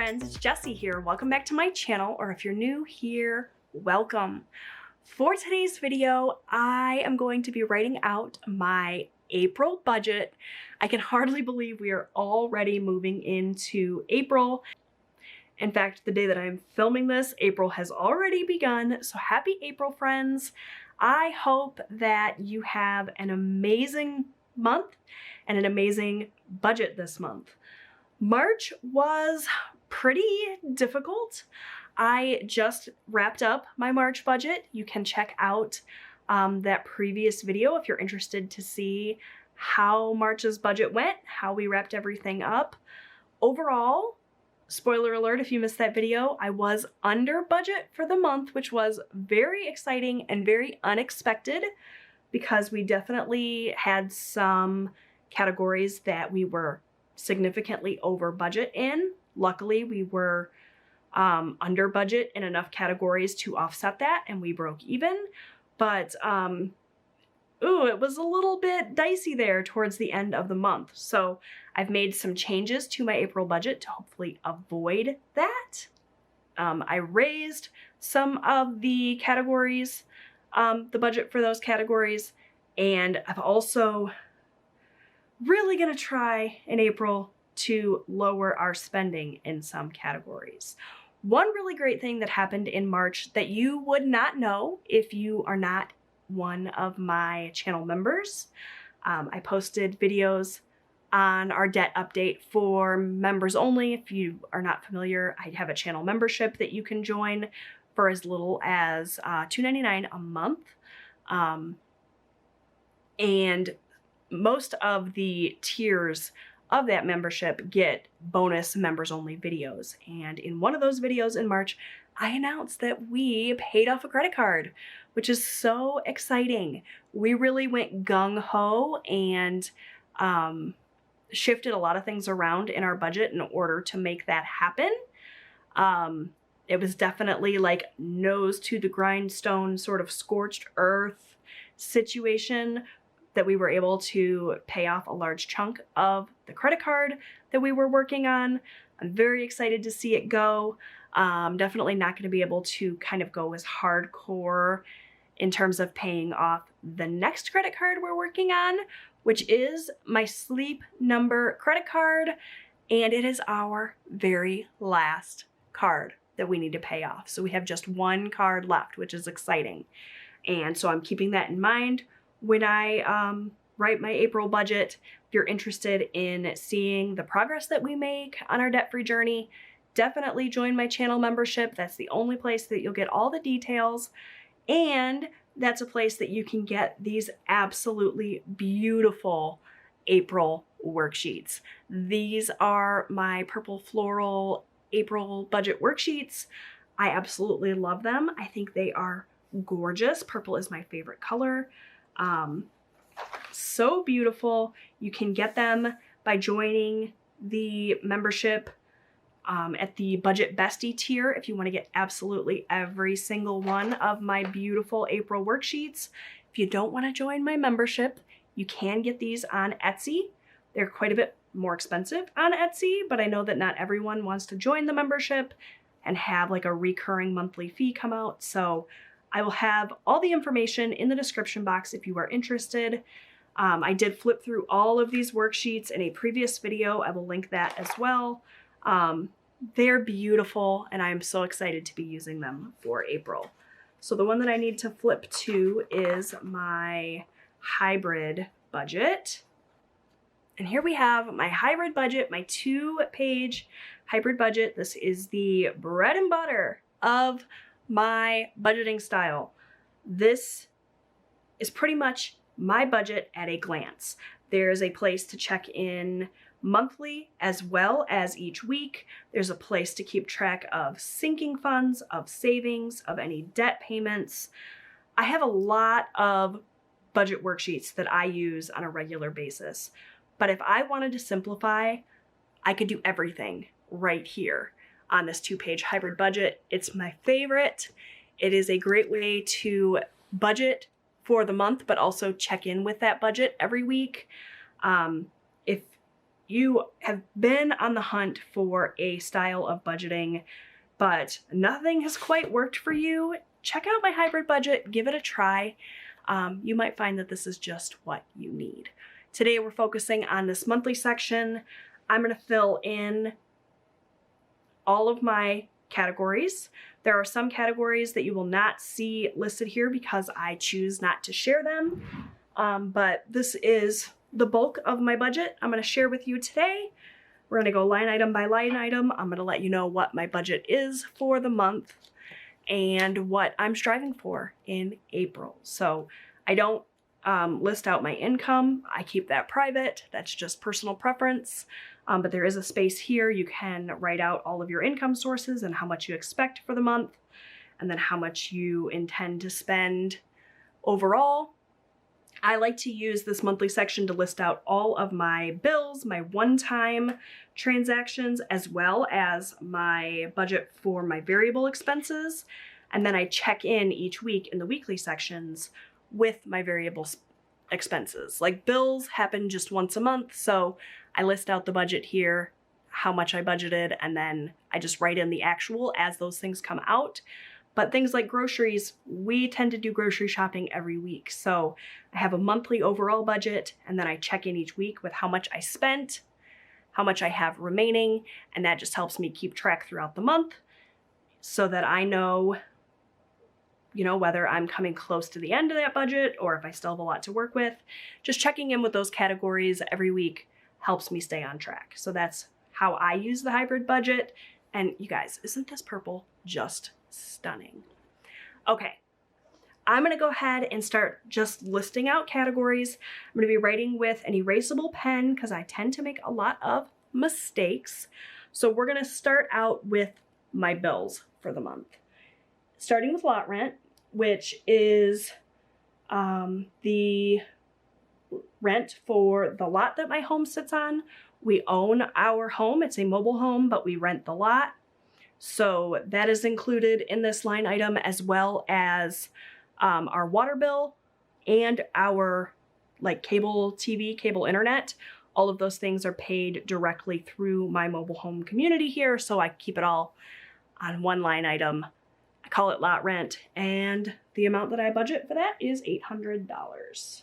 friends, it's Jessie here. Welcome back to my channel, or if you're new here, welcome. For today's video, I am going to be writing out my April budget. I can hardly believe we are already moving into April. In fact, the day that I'm filming this, April has already begun, so happy April, friends. I hope that you have an amazing month and an amazing budget this month. March was pretty difficult. I just wrapped up my March budget. You can check out that previous video if you're interested to see how March's budget went, how we wrapped everything up. Overall, spoiler alert if you missed that video, I was under budget for the month, which was very exciting and very unexpected because we definitely had some categories that we were significantly over budget in. Luckily, we were under budget in enough categories to offset that, and we broke even. But it was a little bit dicey there towards the end of the month. So I've made some changes to my April budget to hopefully avoid that. I raised some of the categories, the budget for those categories, and I've also really gonna try in April to lower our spending in some categories. One really great thing that happened in March that you would not know if you are not one of my channel members. I posted videos on our debt update for members only. If you are not familiar, I have a channel membership that you can join for as little as $2.99 a month. And most of the tiers of that membership get bonus members only videos. And in one of those videos in March, I announced that we paid off a credit card, which is so exciting. We really went gung-ho and shifted a lot of things around in our budget in order to make that happen. It was definitely like nose to the grindstone, sort of scorched earth situation that we were able to pay off a large chunk of the credit card that we were working on. I'm very excited to see it go. Definitely not going to be able to kind of go as hardcore in terms of paying off the next credit card we're working on, which is my Sleep Number credit card, and it is our very last card that we need to pay off. So we have just one card left, which is exciting. And so I'm keeping that in mind when I write my April budget. If you're interested in seeing the progress that we make on our debt-free journey, definitely join my channel membership. That's the only place that you'll get all the details. And that's a place that you can get these absolutely beautiful April worksheets. These are my purple floral April budget worksheets. I absolutely love them. I think they are gorgeous. Purple is my favorite color. So beautiful. You can get them by joining the membership at the Budget Bestie tier if you want to get absolutely every single one of my beautiful April worksheets. If you don't want to join my membership, you can get these on Etsy. They're quite a bit more expensive on Etsy, but I know that not everyone wants to join the membership and have like a recurring monthly fee come out. So I will have all the information in the description box if you are interested. I did flip through all of these worksheets in a previous video. I will link that as well. They're beautiful, and I'm so excited to be using them for April. So the one that I need to flip to is my hybrid budget. And here we have my hybrid budget, my 2-page hybrid budget. This is the bread and butter of my budgeting style. This is pretty much my budget at a glance. There's a place to check in monthly as well as each week. There's a place to keep track of sinking funds, of savings, of any debt payments. I have a lot of budget worksheets that I use on a regular basis. But if I wanted to simplify, I could do everything right here on this 2-page hybrid budget. It's my favorite. It is a great way to budget for the month, but also check in with that budget every week. If you have been on the hunt for a style of budgeting, but nothing has quite worked for you, check out my hybrid budget, give it a try. You might find that this is just what you need. Today we're focusing on this monthly section. I'm going to fill in all of my categories. There are some categories that you will not see listed here because I choose not to share them, but this is the bulk of my budget I'm going to share with you today. We're going to go line item by line item. I'm going to let you know what my budget is for the month and what I'm striving for in April. So I don't list out my income. I keep that private. That's just personal preference. But there is a space here. You can write out all of your income sources and how much you expect for the month, and then how much you intend to spend overall. I like to use this monthly section to list out all of my bills, my one-time transactions, as well as my budget for my variable expenses. And then I check in each week in the weekly sections with my variable expenses. Like bills happen just once a month, so I list out the budget here, how much I budgeted, and then I just write in the actual as those things come out. But things like groceries, we tend to do grocery shopping every week. So I have a monthly overall budget, and then I check in each week with how much I spent, how much I have remaining, and that just helps me keep track throughout the month so that I know, whether I'm coming close to the end of that budget or if I still have a lot to work with. Just checking in with those categories every week helps me stay on track. So that's how I use the hybrid budget. And you guys, isn't this purple just stunning? Okay, I'm gonna go ahead and start just listing out categories. I'm gonna be writing with an erasable pen because I tend to make a lot of mistakes. So we're gonna start out with my bills for the month. Starting with lot rent, which is the rent for the lot that my home sits on. We own our home. It's a mobile home, but we rent the lot. So that is included in this line item, as well as our water bill and our cable TV, cable internet. All of those things are paid directly through my mobile home community here. So I keep it all on one line item. I call it lot rent, and the amount that I budget for that is $800.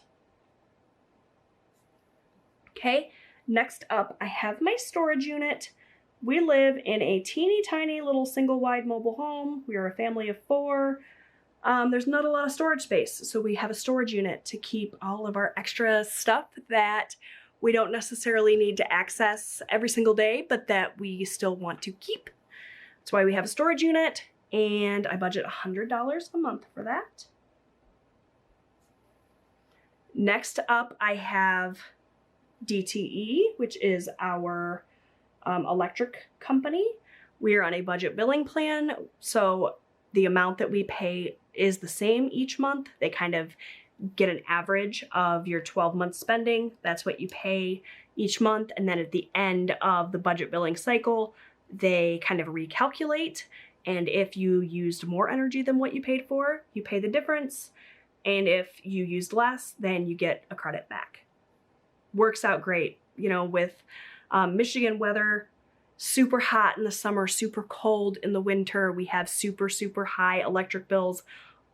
Okay, next up, I have my storage unit. We live in a teeny tiny little single wide mobile home. We are a family of 4. There's not a lot of storage space, so we have a storage unit to keep all of our extra stuff that we don't necessarily need to access every single day, but that we still want to keep. That's why we have a storage unit, and I budget $100 a month for that. Next up, I have DTE, which is our electric company. We are on a budget billing plan, so the amount that we pay is the same each month. They kind of get an average of your 12-month spending. That's what you pay each month, and then at the end of the budget billing cycle, they kind of recalculate, and if you used more energy than what you paid for, you pay the difference, and if you used less, then you get a credit back. Works out great, with Michigan weather, super hot in the summer, super cold in the winter. We have super, super high electric bills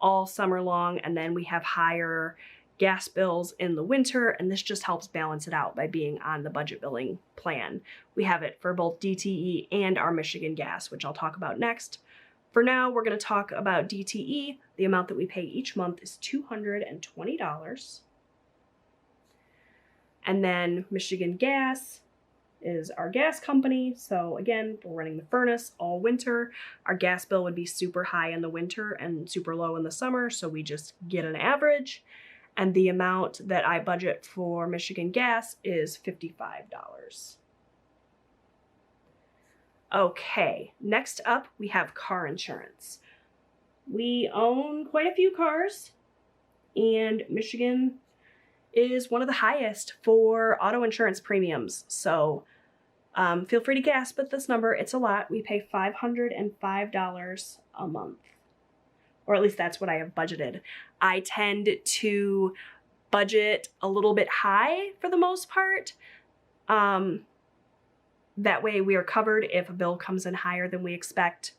all summer long, and then we have higher gas bills in the winter, and this just helps balance it out by being on the budget billing plan. We have it for both DTE and our Michigan gas, which I'll talk about next. For now, we're going to talk about DTE. The amount that we pay each month is $220. And then Michigan Gas is our gas company. So again, we're running the furnace all winter. Our gas bill would be super high in the winter and super low in the summer, so we just get an average. And the amount that I budget for Michigan Gas is $55. Okay, next up we have car insurance. We own quite a few cars, and Michigan is one of the highest for auto insurance premiums. So feel free to gasp at this number. It's a lot. We pay $505 a month, or at least that's what I have budgeted. I tend to budget a little bit high for the most part. That way we are covered if a bill comes in higher than we expect,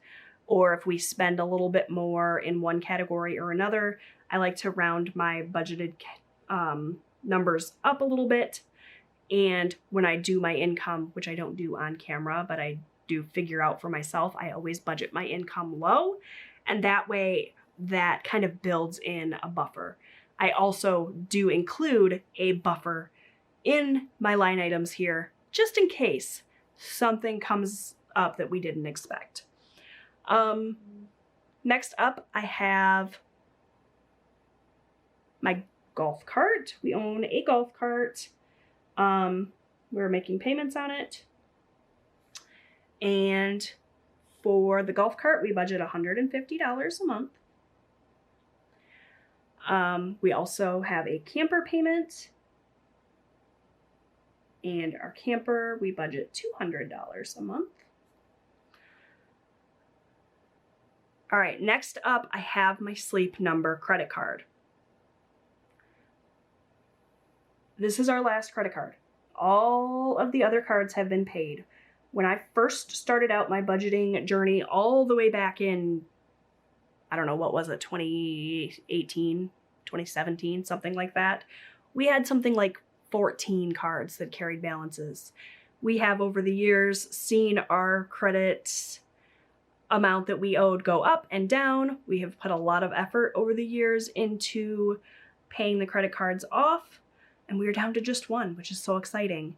or if we spend a little bit more in one category or another. I like to round my budgeted numbers up a little bit. And when I do my income, which I don't do on camera, but I do figure out for myself, I always budget my income low. And that way that kind of builds in a buffer. I also do include a buffer in my line items here, just in case something comes up that we didn't expect. Next up, I have my golf cart. We own a golf cart. We're making payments on it. And for the golf cart, we budget $150 a month. We also have a camper payment. And our camper, we budget $200 a month. All right, next up, I have my Sleep Number credit card. This is our last credit card. All of the other cards have been paid. When I first started out my budgeting journey all the way back in, I don't know, what was it, 2018, 2017, something like that, we had something like 14 cards that carried balances. We have over the years seen our credit amount that we owed go up and down. We have put a lot of effort over the years into paying the credit cards off, and we are down to just one, which is so exciting.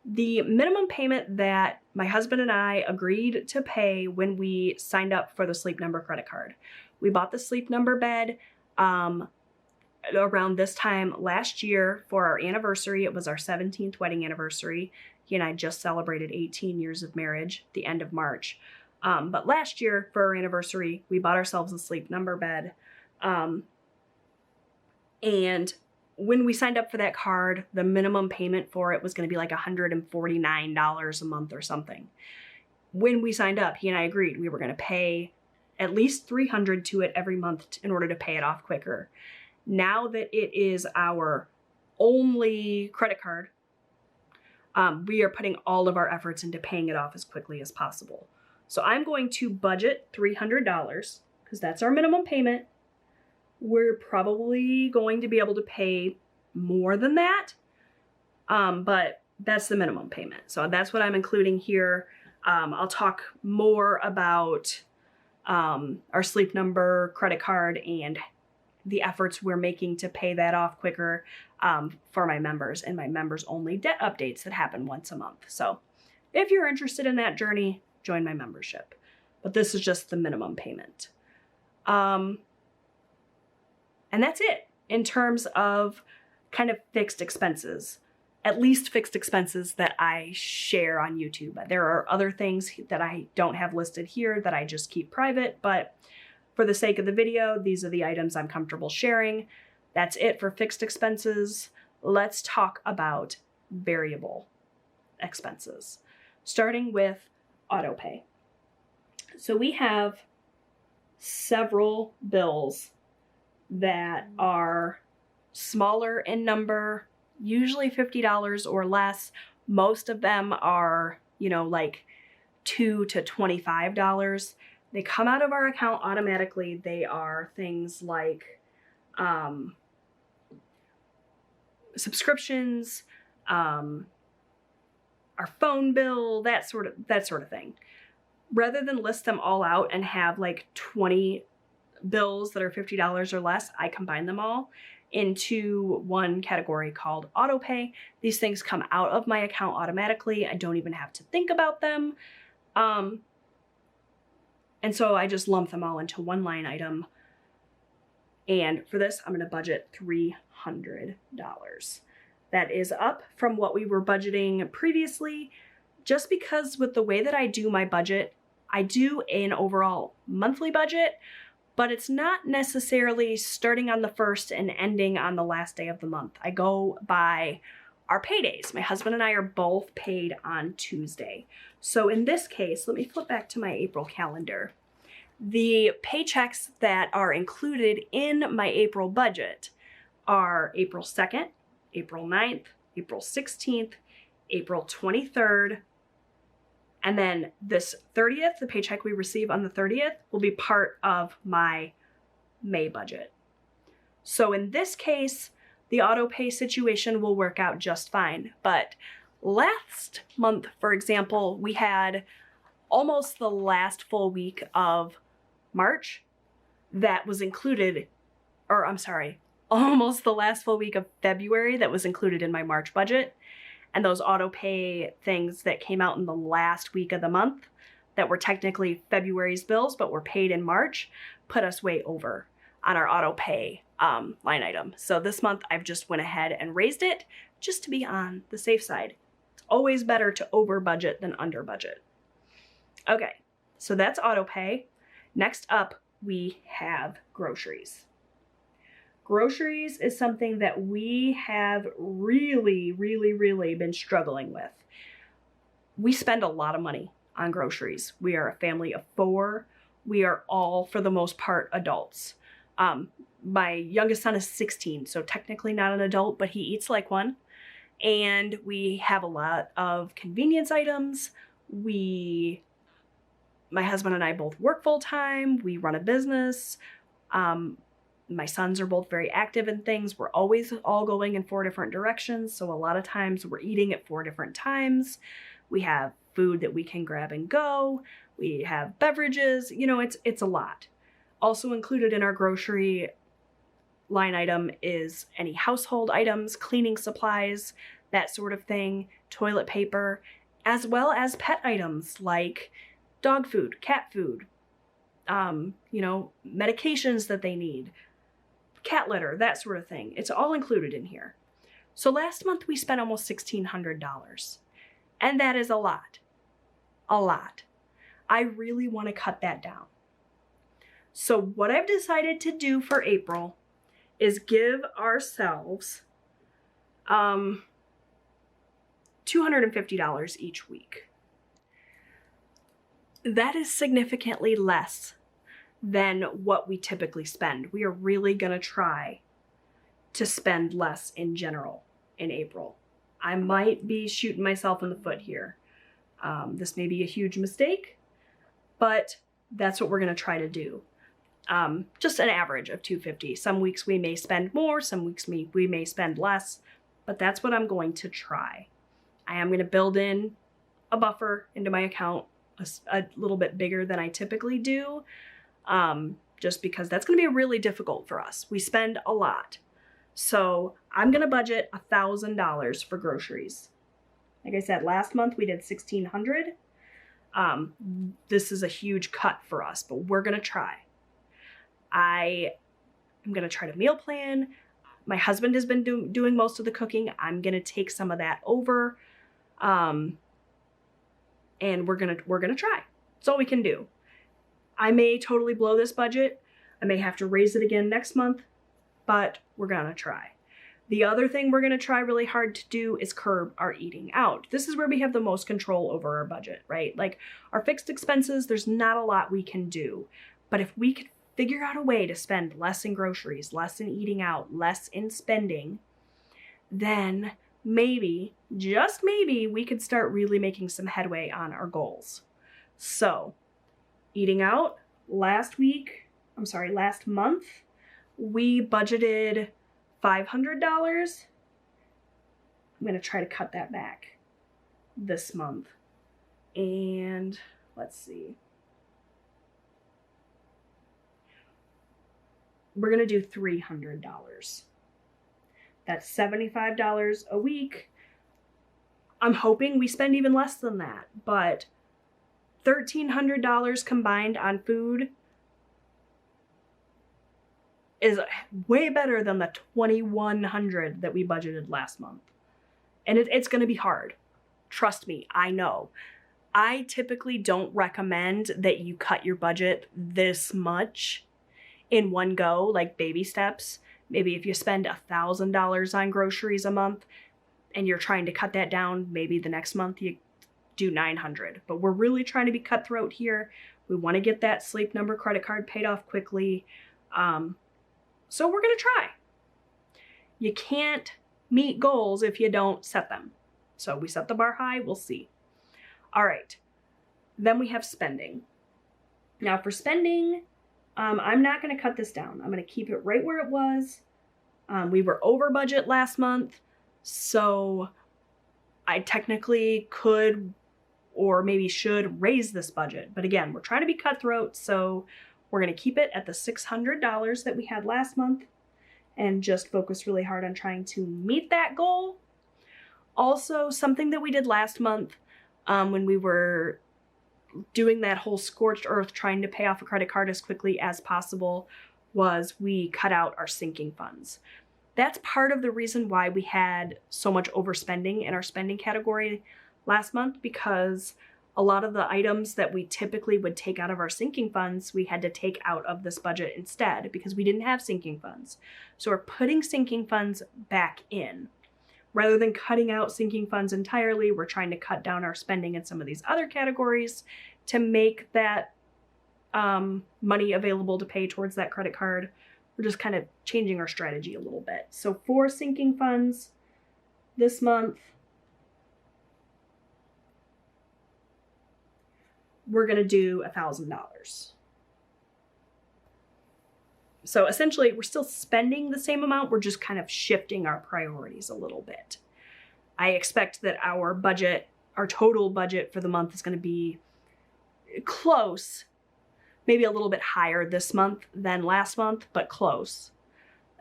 The minimum payment that my husband and I agreed to pay when we signed up for the Sleep Number credit card. We bought the Sleep Number bed around this time last year for our anniversary. It was our 17th wedding anniversary. He and I just celebrated 18 years of marriage, the end of March. But last year for our anniversary, we bought ourselves a Sleep Number bed. And when we signed up for that card, the minimum payment for it was going to be like $149 a month or something. When we signed up, he and I agreed we were going to pay at least $300 to it every month in order to pay it off quicker. Now that it is our only credit card, we are putting all of our efforts into paying it off as quickly as possible. So I'm going to budget $300 because that's our minimum payment. We're probably going to be able to pay more than that, but that's the minimum payment. So that's what I'm including here. I'll talk more about our Sleep Number credit card and the efforts we're making to pay that off quicker for my members and my members only debt updates that happen once a month. So if you're interested in that journey, join my membership. But this is just the minimum payment. And that's it in terms of kind of fixed expenses, at least fixed expenses that I share on YouTube. There are other things that I don't have listed here that I just keep private, but for the sake of the video, these are the items I'm comfortable sharing. That's it for fixed expenses. Let's talk about variable expenses, starting with autopay. So we have several bills that are smaller in number, usually $50 or less. Most of them are, like $2 to $25. They come out of our account automatically. They are things like subscriptions, our phone bill, that sort of thing. Rather than list them all out and have like 20 bills that are $50 or less, I combine them all into one category called autopay. These things come out of my account automatically. I don't even have to think about them. And so I just lump them all into one line item. And for this, I'm going to budget $300. That is up from what we were budgeting previously, just because with the way that I do my budget, I do an overall monthly budget, but it's not necessarily starting on the 1st and ending on the last day of the month. I go by our paydays. My husband and I are both paid on Tuesday. So in this case, let me flip back to my April calendar. The paychecks that are included in my April budget are April 2nd, April 9th, April 16th, April 23rd, And then this 30th, the paycheck we receive on the 30th, will be part of my May budget. So in this case, the auto pay situation will work out just fine. But last month, for example, we had almost the last full week of March that was included, or I'm sorry, almost the last full week of February that was included in my March budget. And those auto pay things that came out in the last week of the month that were technically February's bills but were paid in March put us way over on our auto pay line item. So this month I've just went ahead and raised it just to be on the safe side. It's always better to over budget than under budget. Okay, so that's auto pay. Next up, we have groceries. Groceries is something that we have really been struggling with. We spend a lot of money on groceries. We are a family of 4. We are all, for the most part, adults. My youngest son is 16, so technically not an adult, but he eats like one. And we have a lot of convenience items. My husband and I both work full time. We run a business. My sons are both very active in things. We're always all going in 4 different directions. So a lot of times we're eating at 4 different times. We have food that we can grab and go. We have beverages, you know, it's a lot. Also included in our grocery line item is any household items, cleaning supplies, that sort of thing, toilet paper, as well as pet items like dog food, cat food, you know, medications that they need, cat litter, that sort of thing. It's all included in here. So last month we spent almost $1,600, and that is a lot. A lot. I really want to cut that down. So what I've decided to do for April is give ourselves $250 each week. That is significantly less than what we typically spend. We are really gonna try to spend less in general in April. I might be shooting myself in the foot here. This may be a huge mistake, but that's what we're gonna try to do. Just an average of $250. Some weeks we may spend more, some weeks we may spend less, but that's what I'm going to try. I am gonna build in a buffer into my account, a little bit bigger than I typically do, just because that's gonna be really difficult for us. We spend a lot. So I'm gonna budget $1,000 for groceries. Like I said, last month we did $1,600. This is a huge cut for us, but we're gonna try. I am gonna try to meal plan. My husband has been doing most of the cooking. I'm gonna take some of that over, and we're gonna try. That's all we can do. I may totally blow this budget. I may have to raise it again next month, but we're gonna try. The other thing we're gonna try really hard to do is curb our eating out. This is where we have the most control over our budget, right? Like our fixed expenses, there's not a lot we can do. But if we could figure out a way to spend less in groceries, less in eating out, less in spending, then maybe, just maybe, we could start really making some headway on our goals. So, eating out, last month, we budgeted $500. I'm gonna try to cut that back this month. And let's see. We're gonna do $300. That's $75 a week. I'm hoping we spend even less than that, but $1,300 combined on food is way better than the $2,100 that we budgeted last month. And it's gonna be hard. Trust me, I know. I typically don't recommend that you cut your budget this much in one go, like baby steps. Maybe if you spend $1,000 on groceries a month and you're trying to cut that down, maybe the next month you do $900. But we're really trying to be cutthroat here. We want to get that Sleep Number credit card paid off quickly. So we're gonna try. You can't meet goals if you don't set them. So we set the bar high, we'll see. All right, Then we have spending. Now for spending, I'm not going to cut this down. I'm going to keep it right where it was. We were over budget last month, so I technically could or maybe should raise this budget. But again, we're trying to be cutthroat, so we're going to keep it at the $600 that we had last month and just focus really hard on trying to meet that goal. Also, something that we did last month when we were doing that whole scorched earth trying to pay off a credit card as quickly as possible was we cut out our sinking funds. That's part of the reason why we had so much overspending in our spending category last month, because a lot of the items that we typically would take out of our sinking funds, we had to take out of this budget instead because we didn't have sinking funds. So we're putting sinking funds back in. Rather than cutting out sinking funds entirely, we're trying to cut down our spending in some of these other categories to make that money available to pay towards that credit card. We're just kind of changing our strategy a little bit. So for sinking funds this month, we're going to do $1,000. So essentially, we're still spending the same amount. We're just kind of shifting our priorities a little bit. I expect that our budget, our total budget for the month is going to be close, maybe a little bit higher this month than last month, but close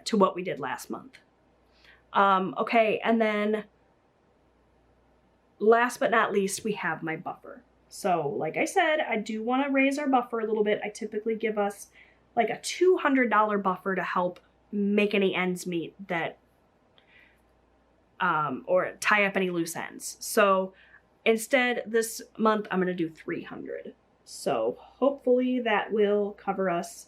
to what we did last month. Okay, and then last but not least, we have my buffer. So like I said, I do want to raise our buffer a little bit. I typically give us like a $200 buffer to help make any ends meet that, or tie up any loose ends. So instead this month, I'm going to do $300. So hopefully that will cover us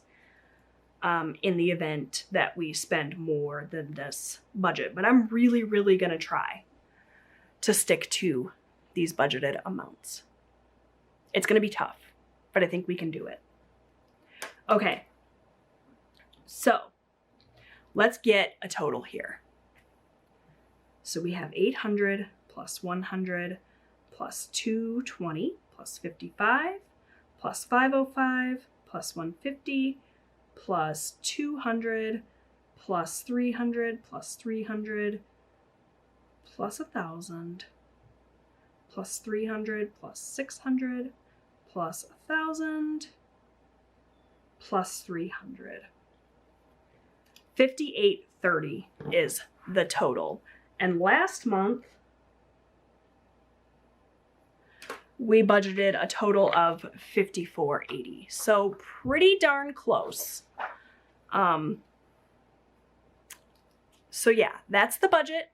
in the event that we spend more than this budget. But I'm really, really going to try to stick to these budgeted amounts. It's going to be tough, but I think we can do it. Okay, so let's get a total here. So we have 800 plus 100 plus 220 plus 55 plus 505 plus 150 plus 200 plus 300 plus 300 plus 1,000 plus 300 plus 600 plus 1,000 plus 300. 5830 is the total. And last month, we budgeted a total of $54.80. So pretty darn close. So yeah, that's the budget.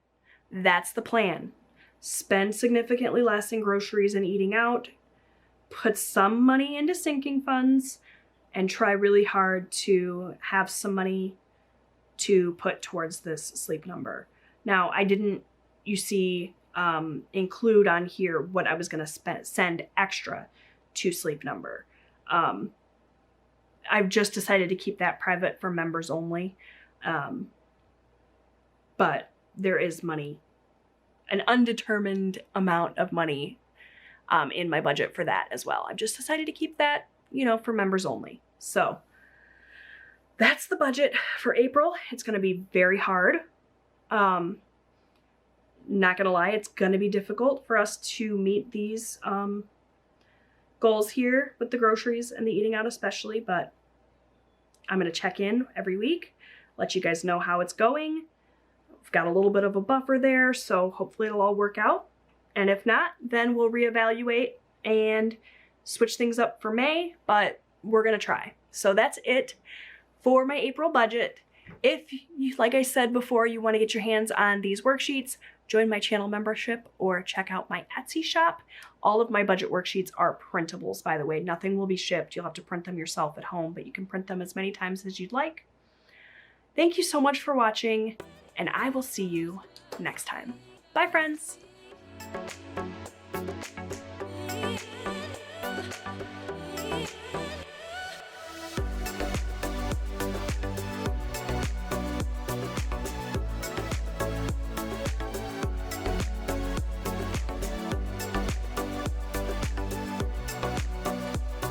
That's the plan. Spend significantly less in groceries and eating out. Put some money into sinking funds and try really hard to have some money to put towards this sleep number. Now, I didn't, you see, include on here what I was going to send extra to Sleep Number. I've just decided to keep that private for members only. But there is money, an undetermined amount of money in my budget for that as well. I've just decided to keep that, you know, for members only. So that's the budget for April. It's going to be very hard. Not gonna lie, it's gonna be difficult for us to meet these goals here with the groceries and the eating out especially, but I'm gonna check in every week, let you guys know how it's going. We've got a little bit of a buffer there, so hopefully it'll all work out. And if not, then we'll reevaluate and switch things up for May, but we're gonna try. So that's it for my April budget. If you, like I said before, you want to get your hands on these worksheets, join my channel membership or check out my Etsy shop. All of my budget worksheets are printables, by the way. Nothing will be shipped. You'll have to print them yourself at home, but you can print them as many times as you'd like. Thank you so much for watching, and I will see you next time. Bye, friends.